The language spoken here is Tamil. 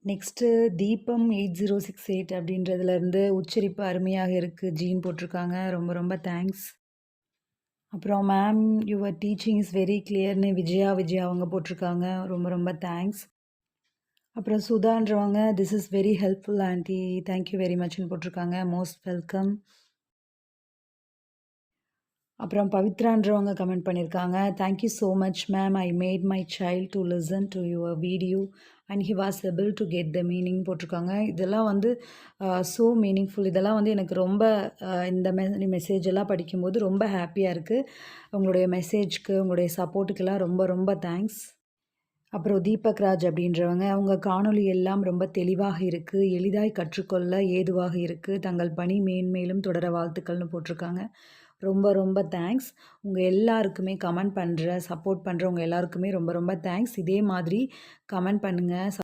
நெக்ஸ்ட்டு தீபம் 8068 அப்படின்றதுலேருந்து உச்சரிப்பு அருமையாக இருக்கு. ஜீன் போட்டிருக்காங்க. ரொம்ப ரொம்ப தேங்க்ஸ். அப்புறம் ma'am your teaching is very கிளியர்ன்னு விஜயா அவங்க போட்டிருக்காங்க. ரொம்ப ரொம்ப தேங்க்ஸ். அப்புறம் சுதான்றவங்க this is very helpful aunty. Thank you very மச்ன்னு போட்டிருக்காங்க. Most welcome. அப்புறம் பவித்ரான்றவங்க கமெண்ட் பண்ணியிருக்காங்க. Thank you so much ma'am. I made my child to listen to your video and he was able to get the meaning போட்டிருக்காங்க. இதெல்லாம் வந்து ஸோ மீனிங்ஃபுல். இதெல்லாம் வந்து எனக்கு ரொம்ப இந்த மெசேஜ் எல்லாம் படிக்கும்போது ரொம்ப ஹாப்பியாக இருக்குது. உங்களுடைய மெசேஜ்க்கு உங்களுடைய சப்போர்ட்டுக்கெல்லாம் ரொம்ப ரொம்ப தேங்க்ஸ். அப்புறம் தீபக் ராஜ் அப்படின்றவங்க அவங்க காணொளி எல்லாம் ரொம்ப தெளிவாக இருக்கு. எளிதாய் கற்றுக்கொள்ள ஏதுவாக இருக்கு. தங்கள் பணி மேன்மேலும் தொடர வாழ்த்துக்கள்னு போட்டிருக்காங்க. ரொம்ப ரொம்ப தேங்க்ஸ். உங்க எல்லாருக்குமே கமெண்ட் பண்ற, சப்போர்ட் பண்றவங்க எல்லாருக்குமே ரொம்ப ரொம்ப தேங்க்ஸ். இதே மாதிரி கமெண்ட் பண்ணுங்க.